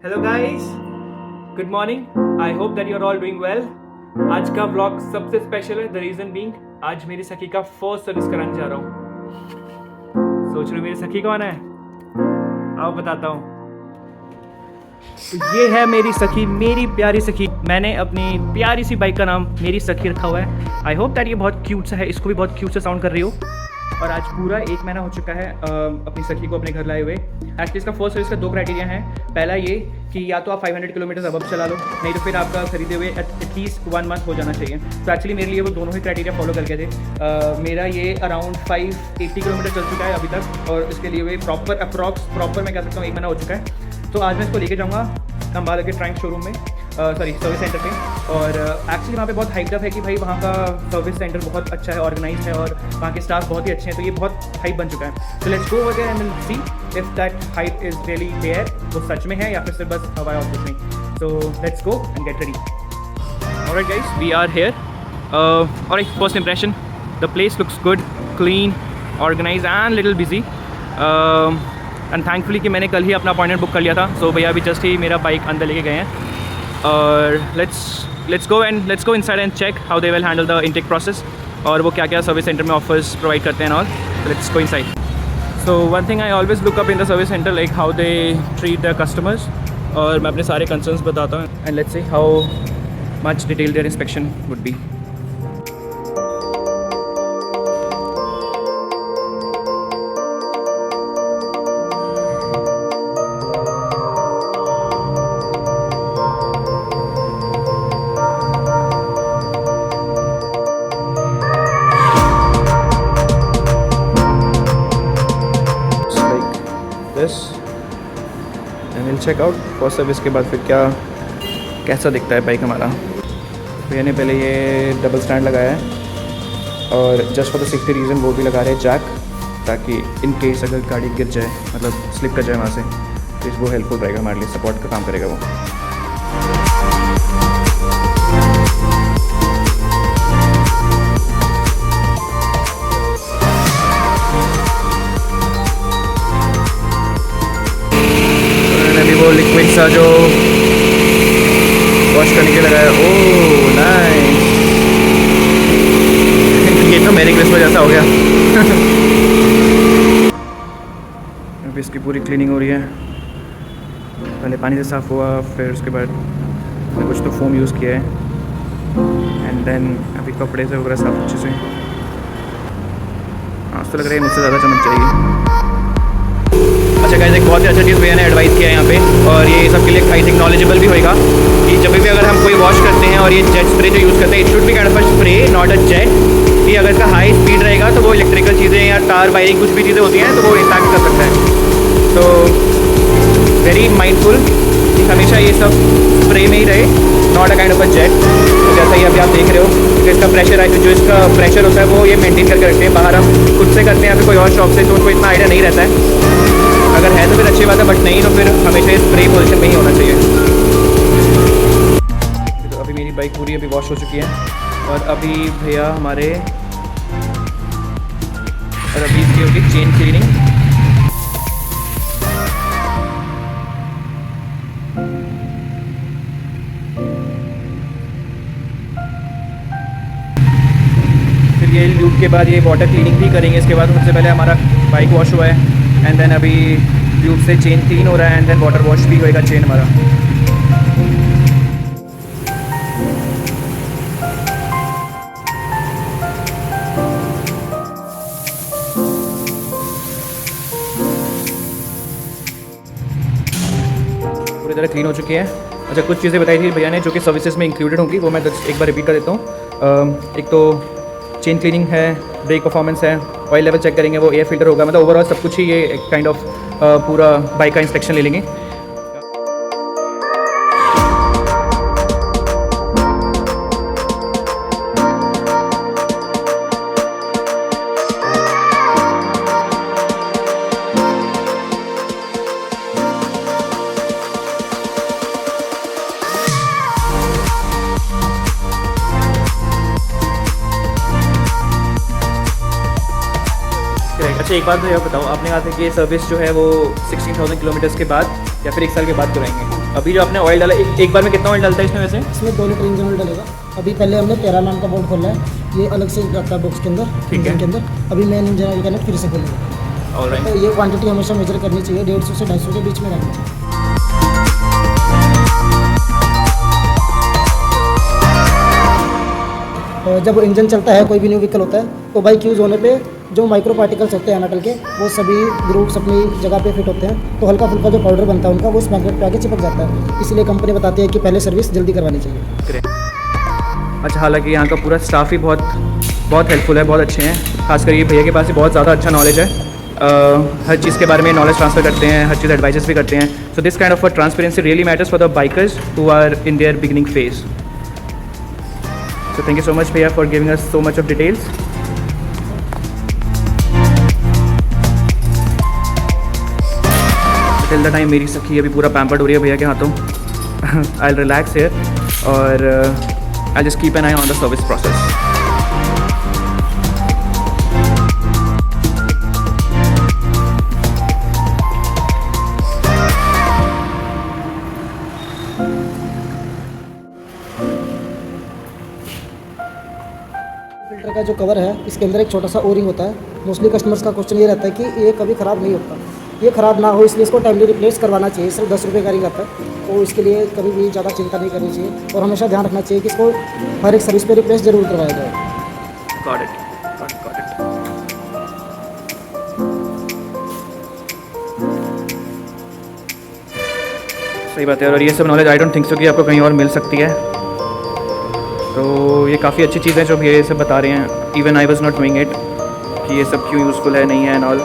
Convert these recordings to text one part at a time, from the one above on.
Hello guys, good morning. I hope that you are all doing well. आज का vlog सबसे special है। The reason being आज मेरी सखी का फर्स्ट सर्विस कराने जा रहा हूँ। सोच रहे हो मेरी सखी कौन है? आओ बताता हूँ। तो ये है मेरी सखी, मेरी प्यारी सखी। मैंने अपनी प्यारी सी बाइक का नाम मेरी सखी रखा हुआ है। आई होप दैट ये बहुत क्यूट सा है, इसको भी बहुत क्यूट सा साउंड कर रही हो। और आज पूरा 1 महीना हो चुका है अपनी सखी को अपने घर लाए हुए। एक्चुअली इसका फर्स्ट सर्विस का 2 क्राइटेरिया हैं। पहला ये कि या तो आप 500 किलोमीटर अबव चला लो, नहीं तो फिर आपका खरीदे हुए एटलीस्ट 1 मंथ हो जाना चाहिए। तो एक्चुअली मेरे लिए वो दोनों ही क्राइटेरिया फॉलो कर गए थे। मेरा ये अराउंड 580 किलोमीटर चल चुका है अभी तक, और इसके लिए हुए प्रॉपर मैं कह सकता हूँ 1 महीना हो चुका है। तो आज मैं इसको लेके जाऊँगा अम्बाला के ट्रैंक शोरूम में, सर्विस सेंटर पे। और एक्चुअली वहाँ पे बहुत हाइप अप है कि भाई वहाँ का सर्विस सेंटर बहुत अच्छा है, ऑर्गेनाइज है, और वहाँ के स्टाफ बहुत ही अच्छे हैं। तो ये बहुत हाइप बन चुका है। So let's go over there and see if that hype is really there, वो सच में है या फिर सिर्फ बस हवा है obviously. So let's go and get ready. Alright guys, we are here. और एक first impression, the place looks good, clean, organise and little busy. And thankfully कि मैंने कल ही अपना अपॉइंटमेंट बुक कर लिया था। सो भैया अभी जस्ट ही मेरा बाइक अंदर लेके गए हैं। और let's go inside and check how they will handle the intake process, और वो क्या क्या सर्विस सेंटर में ऑफर्स प्रोवाइड करते हैं। और let's go inside. So one thing I always look up in the service centre, like how they treat the customers, और मैं अपने सारे कंसर्न्स बताता हूँ। And let's see how much detail their inspection would be. And will check out first service के बाद फिर कैसा दिखता है बाइक हमारा। भैया ने पहले ये डबल स्टैंड लगाया है, और just for the safety reason वो भी लगा रहे हैं जैक, ताकि इन केस अगर गाड़ी गिर जाए, मतलब स्लिप कर जाए वहाँ से, तो वो हेल्पफुल रहेगा हमारे लिए, सपोर्ट का काम करेगा वो। वो लिक्विड सा जो वॉश करने के लगाया। ओह नाइस, ये तो मेरी क्रिसमस जैसा हो गया। अभी इसकी पूरी क्लीनिंग हो रही है। पहले पानी से साफ़ हुआ, फिर उसके बाद कुछ तो फोम यूज़ किया है, एंड देन अभी कपड़े से वगैरह साफ अच्छे से। आज तो लग रहा है मुझसे ज़्यादा चमक जाएगी। अच्छा गाइस, एक बहुत ही अच्छा चीज़ भैया ने एडवाइस किया है यहाँ पे, और ये सबके लिए आई थिंक नॉलेजेबल भी होगा कि जब भी अगर हम कोई वॉश करते हैं और ये जेट स्प्रे जो यूज़ करते हैं, it should be kind of a spray not a jet. कि अगर इसका हाई स्पीड रहेगा तो वो इलेक्ट्रिकल चीज़ें या तार वायरिंग कुछ भी चीज़ें होती हैं तो वो इम्पैक्ट कर सकता है। तो वेरी माइंडफुल कि हमेशा ये सब स्प्रे में ही रहे, not a kind of a jet. तो जैसा ही अभी आप देख रहे हो कि इसका प्रेशर जो इसका प्रेशर होता है वो ये मेंटेन करके रखते हैं। बाहर हम खुद से करते हैं या फिर कोई और शॉप से, तो उनको इतना आइडिया नहीं रहता है। अगर है तो फिर अच्छी बात है, बट नहीं तो फिर हमेशा स्प्रे पोजीशन में ही होना चाहिए। तो अभी मेरी बाइक पूरी अभी वॉश हो चुकी है, और अभी भैया हमारे, और अभी इसकी होगी चेन क्लीनिंग। फिर ये लूप के बाद ये वाटर क्लीनिंग भी करेंगे। इसके बाद सबसे पहले हमारा बाइक वॉश हुआ है, एंड देन अभी ट्यूब से चेन क्लीन हो रहा है, एंड देन वाटर वॉश भी होएगा चेन हमारा। पूरी तरह क्लीन हो चुकी है। अच्छा, कुछ चीज़ें बताई थी भैया ने जो कि सर्विसेज में इंक्लूडेड होंगी, वो मैं एक बार रिपीट कर देता हूँ। एक तो चेन क्लीनिंग है, ब्रेक परफॉर्मेंस है, ऑयल लेवल चेक करेंगे, वो एयर फिल्टर होगा, मतलब ओवरऑल सब कुछ ही ये काइंड ऑफ पूरा बाइक का इंस्पेक्शन ले लेंगे। अच्छा एक बात भैया बताओ, आपने कहा था कि ये सर्विस जो है वो 16,000 किलोमीटर्स के बाद या फिर 1 साल के बाद कराएंगे? अभी जो आपने ऑयल डाला, एक बार में कितना ऑयल डालता है इसमें वैसे? इसमें 2 लीटर इंजन ऑयल डलेगा। अभी पहले हमने 13 नाम का बोल्ट खोला है, ये अलग से रखता है बॉक्स के अंदर, ठीक है। इंजन के अंदर। अभी मेन इंजन ऑयल का फिर से खोलेंगे। ऑलराइट। तो ये क्वांटिटी हमेशा मेजर करनी चाहिए, 150 से 250 के बीच में रहनी चाहिए। जब इंजन चलता है, कोई भी न्यू व्हीकल होता है, तो बाइक यूज़ होने पे जो माइक्रो पार्टिकल्स होते हैं मेटल के, वो सभी ग्रुप्स अपनी जगह पे फिट होते हैं, तो हल्का फुल्का जो पाउडर बनता है उनका, वो उस मैग्नेट पे आके चिपक जाता है। इसलिए कंपनी बताती है कि पहले सर्विस जल्दी करवानी चाहिए। अच्छा, हालांकि यहाँ का पूरा स्टाफ ही बहुत हेल्पफुल है, बहुत अच्छे हैं। खासकर ये भैया के पास बहुत ज़्यादा अच्छा नॉलेज है, हर चीज़ के बारे में नॉलेज ट्रांसफ़र करते हैं, हर चीज़ एडवाइजेस भी करते हैं। So this kind of transparency really matters for the bikers who are in their beginning phase. So thank you so much भैया for giving us so much of details. Till the time मेरी सखी अभी पूरा pampered हो रही है भैया के हाथों। I'll relax here और I'll just keep an eye on the service process. Filter का जो कवर है, इसके अंदर एक छोटा सा ओरिंग होता है। मोस्टली कस्टमर्स का क्वेश्चन ये रहता है कि ये कभी ख़राब नहीं होता। ये ख़राब ना हो इसलिए इसको टाइमली रिप्लेस करवाना चाहिए। सिर्फ 10 रुपये का रिंग आता है, तो इसके लिए कभी भी ज़्यादा चिंता नहीं करनी चाहिए और हमेशा ध्यान रखना चाहिए कि इसको हर एक सर्विस पे रिप्लेस ज़रूर करवाया जाए। Got it. Got it. सही बात है, और ये सब knowledge I don't think so कि आपको कहीं और मिल सकती है। तो ये काफ़ी अच्छी चीज़ है जो ये सब बता रहे हैं। Even I was not knowing it कि ये सब क्यों यूज़फुल है, नहीं है एंड ऑल।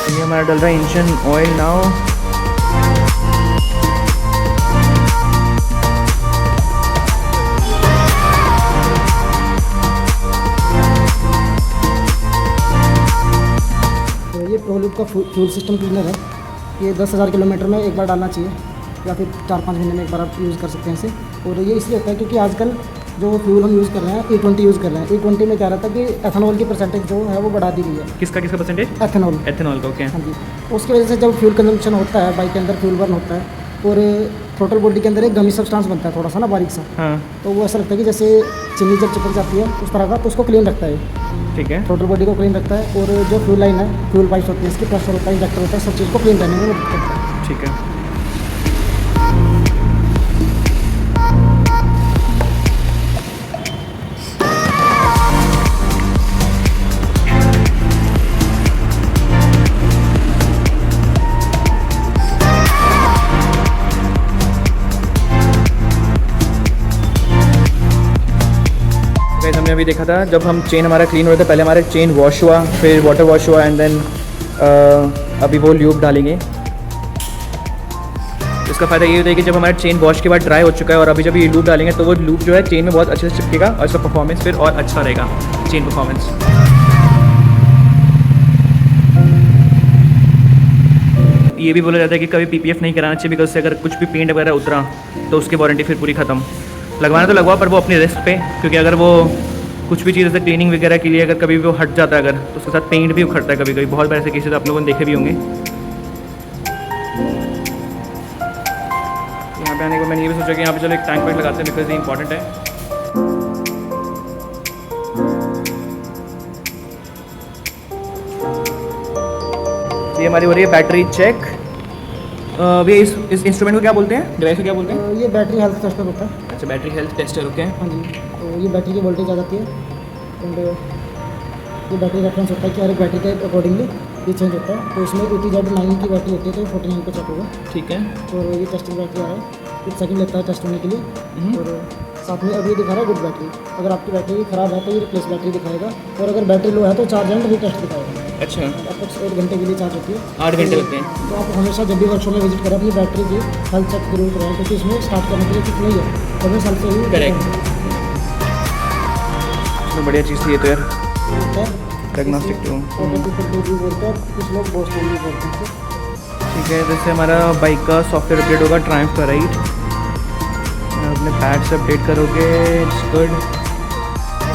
ये हमारा डल रहा है इंजन ऑयल नाउ। तो ये प्रोलूप का फ्यूल सिस्टम क्लीनर है। ये 10,000 किलोमीटर में एक बार डालना चाहिए या फिर 4-5 महीने में एक बार आप यूज़ कर सकते हैं इसे। और ये इसलिए होता है क्योंकि आजकल जो फ्यूल हम यूज़ कर रहे हैं, E20 यूज़ कर रहे हैं। E20 में क्या रहता है कि एथेनॉल की परसेंटेज जो है वो बढ़ा दी गई है। किसका परसेंटेज? एथेनॉल। एथेनॉल का, ओके। हाँ जी। उसकी वजह से जब फ्यूल कंजम्पशन होता है, बाइक के अंदर फ्यूल बर्न होता है और टोटल बॉडी के अंदर एक गमी सब्सटेंस बनता है थोड़ा सा ना, बारीक सा। हाँ, तो वो ऐसा लगता है कि जैसे चीनी जब चिपक जाती है उस तरह का, तो उसको क्लीन रखता है। ठीक है। टोटल बॉडी को क्लीन रखता है और जो फ्यूल लाइन है, फ्यूल पाइप्स होती है, इसकी प्रेशर होता है, इंजेक्टर होता है, सब चीज़ को क्लीन करने में मदद करता है। ठीक है। गाइस, हमने अभी देखा था जब हम चेन हमारा क्लीन हो रहा था, पहले हमारा चेन वॉश हुआ, फिर वाटर वॉश हुआ एंड देन अभी वो ल्यूब डालेंगे। इसका फ़ायदा ये होता है कि जब हमारा चेन वॉश के बाद ड्राई हो चुका है और अभी जब ये लूप डालेंगे तो वो लूप जो है चेन में बहुत अच्छे से चिपकेगा और इसका परफॉर्मेंस फिर और अच्छा रहेगा, चेन परफॉर्मेंस। ये भी बोला जाता है कि कभी PPF नहीं कराना चाहिए, बिकॉज से अगर कुछ भी पेंट वगैरह उतरा तो उसकी वारंटी फिर पूरी ख़त्म। लगवाना तो लगवा, पर वो अपनी रिस्क पे, क्योंकि अगर वो कुछ भी चीज़ जैसे क्लीनिंग वगैरह के लिए अगर कभी भी वो हट जाता है अगर, तो उसके साथ पेंट भी उखड़ता है कभी कभी। बहुत बार ऐसे केसेस आप लोगों ने देखे भी होंगे। यहाँ पे आने के बाद मैंने ये भी सोचा कि यहाँ पे चलो एक टैंक पैड लगाते हैं, बिकॉज ये इंपॉर्टेंट है। ये हमारी हो रही है बैटरी चेक। ये इस इंस्ट्रूमेंट को क्या बोलते हैं, डिवाइस को क्या बोलते हैं? ये बैटरी हेल्थ टेस्टर होता है। अच्छा, बैटरी हेल्थ टेस्टर, ओके। हाँ जी। तो ये बैटरी की वोल्टेज आ जाती है एंड ये बैटरी रेफरेंस होता है कि हर एक बैटरी के अकॉर्डिंगली ये चेंज होता है। तो इसमें ETZ9 की बैटरी होती है, तो 49 पे चेक होगा। ठीक है। और ये टेस्टिंग बैटरी आ रहा है, कुछ सेकंड लगता है टेस्ट होने के लिए। और साथ में अभी दिखा रहा है गुड बैटरी। अगर आपकी बैटरी ख़राब है तो ये रिप्लेस बैटरी दिखाएगा, और अगर बैटरी लो है तो चार्ज एंड रीटेस्ट दिखाएगा। अच्छा, अप्रॉक्स 8 घंटे के लिए चार्ज होती है। 8 घंटे लगते हैं। तो आप हमेशा जब भी वर्कशॉप में विजिट करें अपनी बैटरी की हेल्थ चेक जरूर कराएं, क्योंकि इसमें स्टार्ट करने के लिए कुछ नहीं है, तो साल से ही करेक्ट। तो बढ़िया चीज़ थी ये तो यार। Diagnostic too. भी बोलते हैं, कुछ लोग बोस्टन भी बोलते हैं। ठीक है, जैसे हमारा बाइक का सॉफ्टवेयर अपडेट होगा ट्रायम्फ का, राइट? अपने पैड से अपडेट करोगे, इट्स गुड।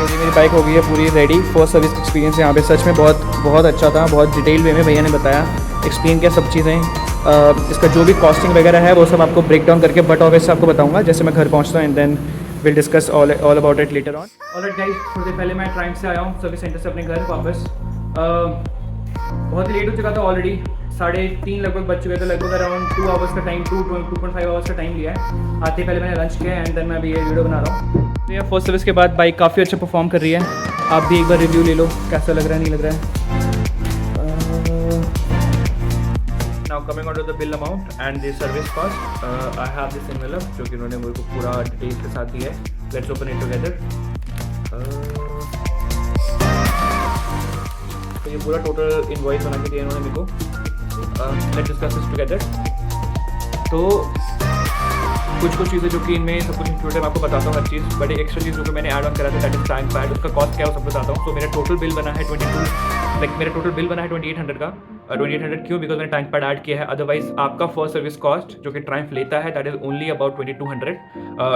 जी मेरी बाइक हो गई है पूरी रेडी। फर्स्ट सर्विस एक्सपीरियंस यहाँ पे सच में बहुत अच्छा था, बहुत डिटेल वे में भैया ने बताया, एक्सप्लेन किया सब चीज़ें। इसका जो भी कॉस्टिंग वगैरह है वो सब आपको ब्रेक डाउन करके बट ऑफिस से आपको बताऊंगा जैसे मैं घर पहुँचता हूँ, and then will discuss all about it later on. Alright guys, थोड़ी देर पहले मैं ट्रायम्फ से आया हूँ सर्विस सेंटर से अपने घर वापस। बहुत ही लेट हो चुका था ऑलरेडी, 3:30 लगभग बज चुके थे, लगभग अराउंड 2 आवर्स का टाइम, 2.5 आवर्स का टाइम लिया है। आते पहले मैंने लंच किया एंड देन मैं अभी ये वीडियो बना रहा हूँ। तो ये फर्स्ट सर्विस के बाद बाइक काफ़ी अच्छा परफॉर्म कर रही है। आप भी एक बार रिव्यू ले लो कैसा लग रहा है, नहीं लग रहा है। Now coming on to the bill amount and the service cost, I have this envelope जो कि उन्होंने मेरे को पूरा डिटेल के साथ दिया है। Let's open it together. तो ये पूरा टोटल इनवॉइस बना के दिया इन्होंने मेरे को। Let's discuss this together. तो कुछ चीज़ें जो कि इनमें सब कुछ इंक्लूडेड है, मैं आपको बताता हूँ हर चीज़। बट एक एक्स्ट्रा चीज़ जो कि मैंने ऐड ऑन करा था दैट इज ट्रायम्फ पैड, उसका कॉस्ट क्या है वो सब बताता हूँ। तो मेरा टोटल बिल बना है 2800 का। 2800 क्यों? बिकॉज मैंने ट्रायम्फ पैड ऐड किया है। अदरवाइज आपका फर्स्ट सर्विस कॉस्ट जो कि ट्रायम्फ लेता है दैट इज ओनली अबाउट 2200।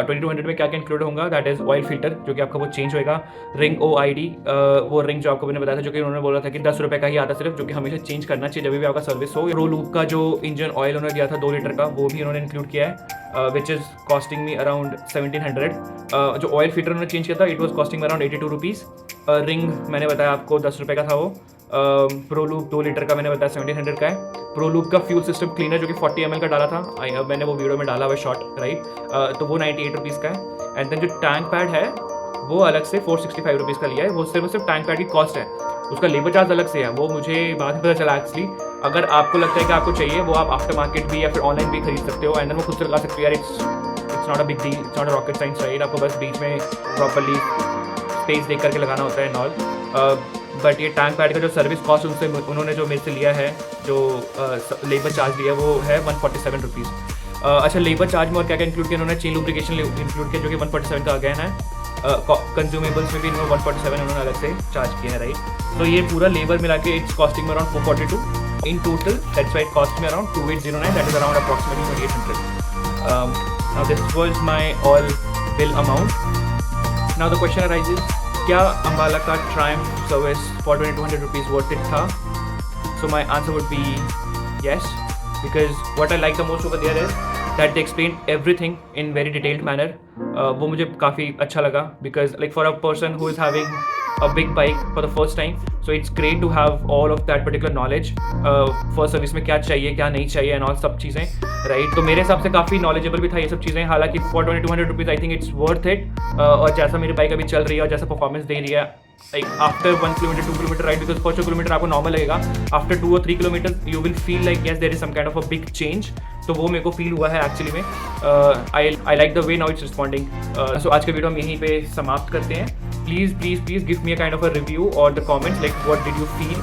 2200 में क्या क्या इंक्लूड होगा, दैट इज ऑयल फिल्टर जो कि आपका वो चेंज होएगा, रिंग OID, वो रिंग जो आपको मैंने बताया था जो कि उन्होंने बोला था कि 10 रुपये का ही आता सिर्फ, जो कि हमेशा चेंज करना चाहिए जब भी आपका सर्विस हो। रो लूप का जो इंजन ऑयल उन्होंने दिया था 2 लीटर का, वो भी उन्होंने इंक्लूड किया है, which is costing me around 1700। जो ऑयल फिल्टर उन्होंने चेंज किया था it was costing around 82 rupees. Ring मैंने बताया आपको 10 रुपये का था वो। प्रो लूप 2 लीटर का मैंने बताया 1700 का है। प्रो लूप का फ्यूल सिस्टम क्लीनर जो कि 40 ml का डाला था, मैंने वो वीडियो में डाला हुआ शॉर्ट, राइट? तो वो 98 रुपीज़ का है। एंड देन जो टैंक पैड है वो अलग से 465 रुपीज़ का लिया है। वो सिर्फ टैंक पैड की कॉस्ट है, उसका लेबर चार्ज अलग से है, वो मुझे बाद में पता चला एक्चुअली। अगर आपको लगता है कि आपको चाहिए वो आप आफ्टर मार्केट भी या फिर ऑनलाइन भी खरीद सकते हो, एंड देन वो खुद से लगा सकते हो। यार it's not a big deal, it's not a rocket science, right? आपको बस बीच में प्रॉपरली स्पेस देख करके लगाना होता है एंड ऑल। बट ये टैंक पैड का जो सर्विस कॉस्ट उन्होंने जो मेरे से लिया है, जो लेबर चार्ज लिया है वो है 147 रुपीज़। अच्छा, लेबर चार्ज में और क्या क्या इंक्लूड किया उन्होंने? चेन लुब्रिकेशन इंक्लूड किया जो कि 147 का अगेन है। कंज्यूमेबल्स में भी इन्होंने 147 उन्होंने अलग से चार्ज किया है, राइट? तो ये पूरा लेबर मिला के इट्स कॉस्टिंग में around 442 in total. That's why it cost में around 2809, that is around approximately 2800। Now this was my all bill amount. Now the question arises, क्या अम्बाला का Triumph service for 2200 rupees worth it था? So my answer would be yes, because what I like the most over there is that they explain everything in very detailed manner. वो मुझे काफ़ी अच्छा लगा because like for a person who is having a big bike for the first time, so it's great to have all of that particular knowledge. First service में क्या चाहिए क्या नहीं चाहिए एंड ऑल सब चीज़ें, राइट? तो मेरे हिसाब से काफ़ी नॉलेजेबल भी था ये सब चीज़ें। हालांकि for 2200 rupees I think it's worth it. और जैसा मेरी बाइक अभी चल रही है और जैसा परफॉर्मेंस दे रही है, like after 1 kilometer 2 kilometer ride, because first 2 kilometer आपको नॉर्मल लगेगा, after 2 or 3 kilometers you will feel like yes there is some kind of a big change. तो वो मेरे को फील हुआ है एक्चुअली में। I like the way now it's responding. So आज का वीडियो हम यहीं पे समाप्त करते हैं। Please give me a kind of a review और the comments like what did you feel,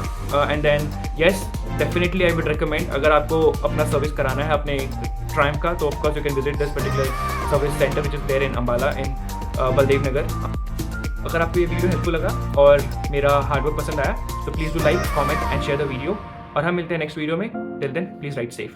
and then yes definitely I would recommend, अगर आपको अपना सर्विस कराना है अपने ट्रायम्फ का, तो of course you can visit this particular service centre which is there in Ambala in Baldev Nagar. अगर आपको ये वीडियो हेल्पफुल लगा और मेरा हार्डवर्क पसंद आया तो please do like, comment and share the video, और हम मिलते हैं नेक्स्ट वीडियो में। Till then please ride safe.